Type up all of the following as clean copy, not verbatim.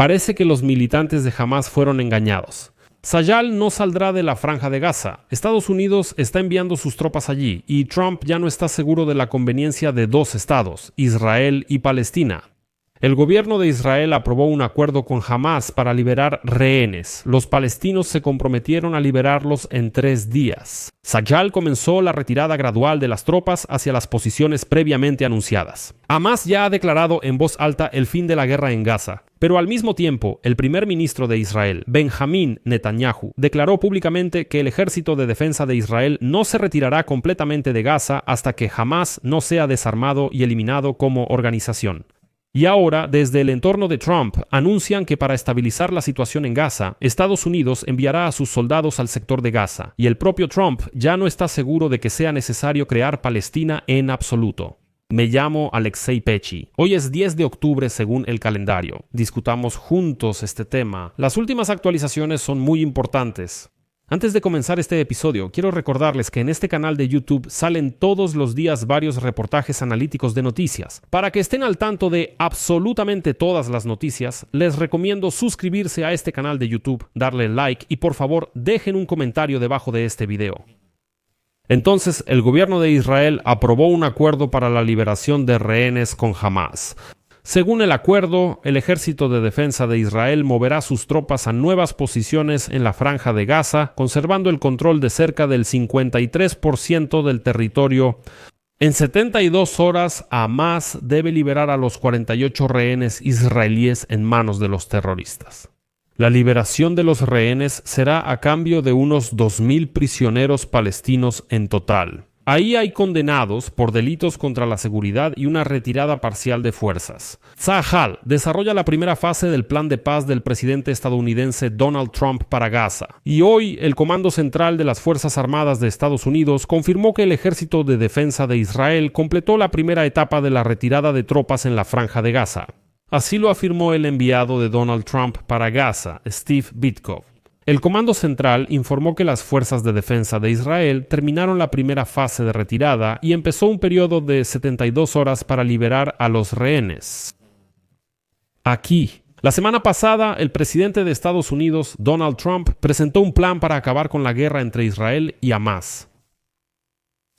Parece que los militantes de Hamás fueron engañados. Sayal no saldrá de la Franja de Gaza. Estados Unidos está enviando sus tropas allí y Trump ya no está seguro de la conveniencia de dos estados, Israel y Palestina. El gobierno de Israel aprobó un acuerdo con Hamás para liberar rehenes. Los palestinos se comprometieron a liberarlos en 3 días. Sayal comenzó la retirada gradual de las tropas hacia las posiciones previamente anunciadas. Hamás ya ha declarado en voz alta el fin de la guerra en Gaza, pero al mismo tiempo, el primer ministro de Israel, Benjamín Netanyahu, declaró públicamente que el Ejército de Defensa de Israel no se retirará completamente de Gaza hasta que Hamás no sea desarmado y eliminado como organización. Y ahora, desde el entorno de Trump, anuncian que para estabilizar la situación en Gaza, Estados Unidos enviará a sus soldados al sector de Gaza, y el propio Trump ya no está seguro de que sea necesario crear Palestina en absoluto. Me llamo Alexei Pechi. Hoy es 10 de octubre según el calendario. Discutamos juntos este tema. Las últimas actualizaciones son muy importantes. Antes de comenzar este episodio, quiero recordarles que en este canal de YouTube salen todos los días varios reportajes analíticos de noticias. Para que estén al tanto de absolutamente todas las noticias, les recomiendo suscribirse a este canal de YouTube, darle like y por favor dejen un comentario debajo de este video. Entonces, el gobierno de Israel aprobó un acuerdo para la liberación de rehenes con Hamás. Según el acuerdo, el Ejército de Defensa de Israel moverá sus tropas a nuevas posiciones en la Franja de Gaza, conservando el control de cerca del 53% del territorio. En 72 horas, Hamás debe liberar a los 48 rehenes israelíes en manos de los terroristas. La liberación de los rehenes será a cambio de unos 2.000 prisioneros palestinos en total. Ahí hay condenados por delitos contra la seguridad y una retirada parcial de fuerzas. Tzahal desarrolla la primera fase del plan de paz del presidente estadounidense Donald Trump para Gaza. Y hoy, el Comando Central de las Fuerzas Armadas de Estados Unidos confirmó que el Ejército de Defensa de Israel completó la primera etapa de la retirada de tropas en la Franja de Gaza. Así lo afirmó el enviado de Donald Trump para Gaza, Steve Witkoff. El Comando Central informó que las fuerzas de defensa de Israel terminaron la primera fase de retirada y empezó un periodo de 72 horas para liberar a los rehenes. Aquí, la semana pasada, el presidente de Estados Unidos, Donald Trump, presentó un plan para acabar con la guerra entre Israel y Hamás.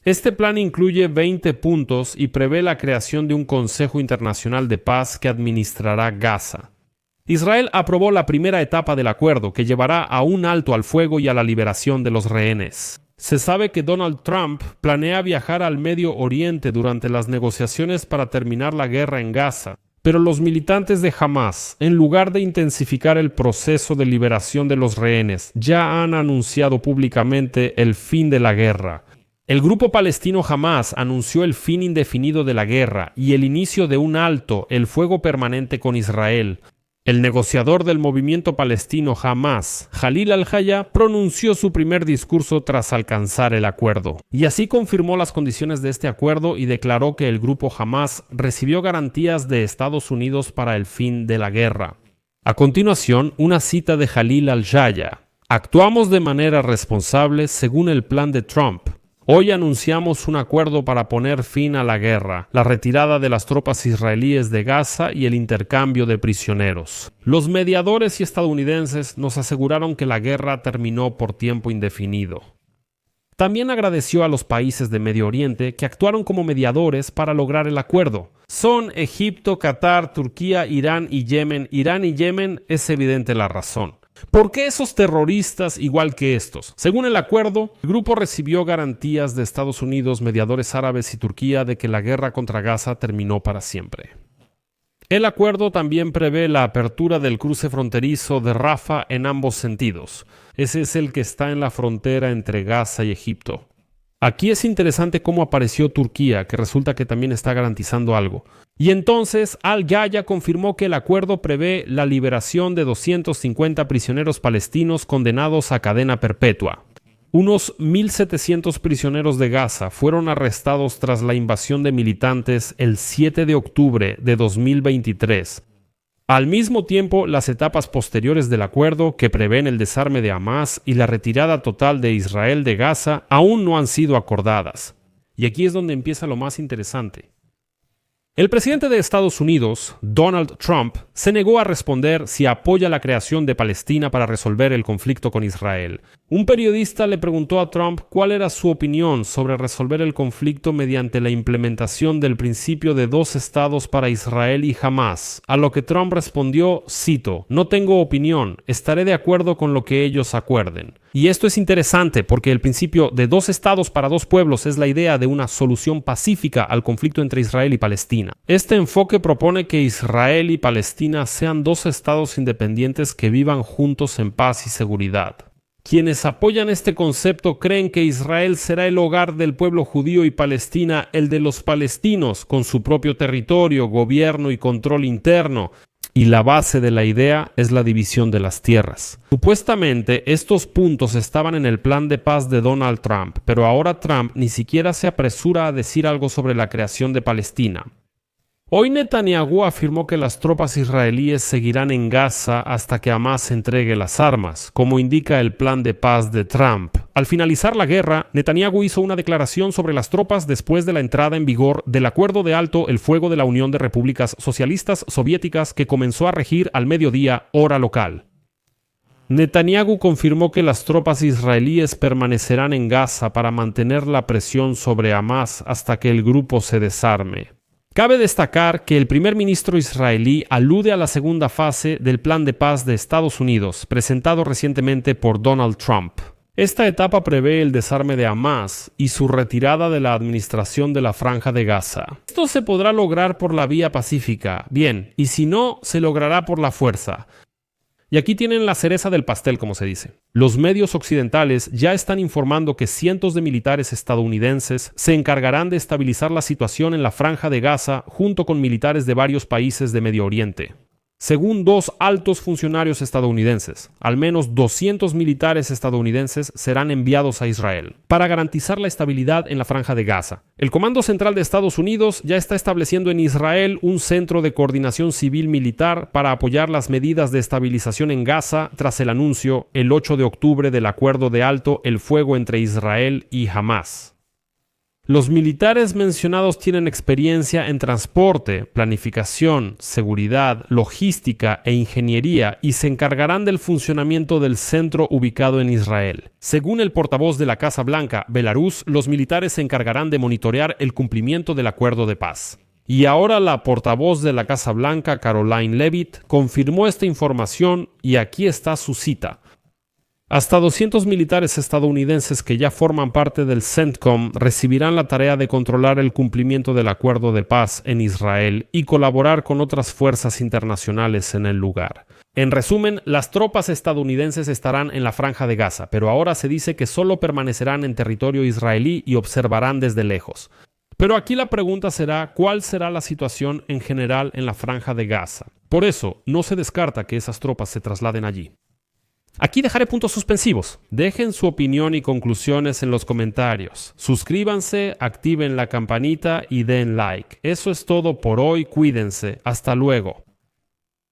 Este plan incluye 20 puntos y prevé la creación de un Consejo Internacional de Paz que administrará Gaza. Israel aprobó la primera etapa del acuerdo, que llevará a un alto al fuego y a la liberación de los rehenes. Se sabe que Donald Trump planea viajar al Medio Oriente durante las negociaciones para terminar la guerra en Gaza, pero los militantes de Hamás, en lugar de intensificar el proceso de liberación de los rehenes, ya han anunciado públicamente el fin de la guerra. El grupo palestino Hamás anunció el fin indefinido de la guerra y el inicio de un alto el fuego permanente con Israel. El negociador del movimiento palestino Hamás, Khalil al-Haya, pronunció su primer discurso tras alcanzar el acuerdo. Y así confirmó las condiciones de este acuerdo y declaró que el grupo Hamás recibió garantías de Estados Unidos para el fin de la guerra. A continuación, una cita de Khalil al-Haya. Actuamos de manera responsable según el plan de Trump. Hoy anunciamos un acuerdo para poner fin a la guerra, la retirada de las tropas israelíes de Gaza y el intercambio de prisioneros. Los mediadores y estadounidenses nos aseguraron que la guerra terminó por tiempo indefinido. También agradeció a los países de Medio Oriente que actuaron como mediadores para lograr el acuerdo. Son Egipto, Qatar, Turquía, Irán y Yemen. Irán y Yemen es evidente la razón. ¿Por qué esos terroristas igual que estos? Según el acuerdo, el grupo recibió garantías de Estados Unidos, mediadores árabes y Turquía de que la guerra contra Gaza terminó para siempre. El acuerdo también prevé la apertura del cruce fronterizo de Rafah en ambos sentidos. Ese es el que está en la frontera entre Gaza y Egipto. Aquí es interesante cómo apareció Turquía, que resulta que también está garantizando algo. Y entonces al-Haya confirmó que el acuerdo prevé la liberación de 250 prisioneros palestinos condenados a cadena perpetua. Unos 1.700 prisioneros de Gaza fueron arrestados tras la invasión de militantes el 7 de octubre de 2023. Al mismo tiempo, las etapas posteriores del acuerdo, que prevén el desarme de Hamás y la retirada total de Israel de Gaza, aún no han sido acordadas. Y aquí es donde empieza lo más interesante. El presidente de Estados Unidos, Donald Trump, se negó a responder si apoya la creación de Palestina para resolver el conflicto con Israel. Un periodista le preguntó a Trump cuál era su opinión sobre resolver el conflicto mediante la implementación del principio de dos estados para Israel y Hamás, a lo que Trump respondió, cito, "No tengo opinión, estaré de acuerdo con lo que ellos acuerden". Y esto es interesante porque el principio de dos estados para dos pueblos es la idea de una solución pacífica al conflicto entre Israel y Palestina. Este enfoque propone que Israel y Palestina sean dos estados independientes que vivan juntos en paz y seguridad. Quienes apoyan este concepto creen que Israel será el hogar del pueblo judío y Palestina el de los palestinos, con su propio territorio, gobierno y control interno. Y la base de la idea es la división de las tierras. Supuestamente, estos puntos estaban en el plan de paz de Donald Trump, pero ahora Trump ni siquiera se apresura a decir algo sobre la creación de Palestina. Hoy Netanyahu afirmó que las tropas israelíes seguirán en Gaza hasta que Hamás entregue las armas, como indica el plan de paz de Trump. Al finalizar la guerra, Netanyahu hizo una declaración sobre las tropas después de la entrada en vigor del Acuerdo de Alto el Fuego de la Unión de Repúblicas Socialistas Soviéticas que comenzó a regir al mediodía, hora local. Netanyahu confirmó que las tropas israelíes permanecerán en Gaza para mantener la presión sobre Hamás hasta que el grupo se desarme. Cabe destacar que el primer ministro israelí alude a la segunda fase del Plan de Paz de Estados Unidos, presentado recientemente por Donald Trump. Esta etapa prevé el desarme de Hamás y su retirada de la administración de la Franja de Gaza. Esto se podrá lograr por la vía pacífica, bien, y si no, se logrará por la fuerza. Y aquí tienen la cereza del pastel, como se dice. Los medios occidentales ya están informando que cientos de militares estadounidenses se encargarán de estabilizar la situación en la Franja de Gaza junto con militares de varios países de Medio Oriente. Según dos altos funcionarios estadounidenses, al menos 200 militares estadounidenses serán enviados a Israel para garantizar la estabilidad en la Franja de Gaza. El Comando Central de Estados Unidos ya está estableciendo en Israel un centro de coordinación civil militar para apoyar las medidas de estabilización en Gaza tras el anuncio el 8 de octubre del acuerdo de alto el fuego entre Israel y Hamás. Los militares mencionados tienen experiencia en transporte, planificación, seguridad, logística e ingeniería y se encargarán del funcionamiento del centro ubicado en Israel. Según el portavoz de la Casa Blanca, Belarus, los militares se encargarán de monitorear el cumplimiento del acuerdo de paz. Y ahora la portavoz de la Casa Blanca, Caroline Leavitt, confirmó esta información y aquí está su cita. Hasta 200 militares estadounidenses que ya forman parte del CENTCOM recibirán la tarea de controlar el cumplimiento del acuerdo de paz en Israel y colaborar con otras fuerzas internacionales en el lugar. En resumen, las tropas estadounidenses estarán en la Franja de Gaza, pero ahora se dice que solo permanecerán en territorio israelí y observarán desde lejos. Pero aquí la pregunta será, ¿cuál será la situación en general en la Franja de Gaza? Por eso, no se descarta que esas tropas se trasladen allí. Aquí dejaré puntos suspensivos. Dejen su opinión y conclusiones en los comentarios. Suscríbanse, activen la campanita y den like. Eso es todo por hoy. Cuídense. Hasta luego.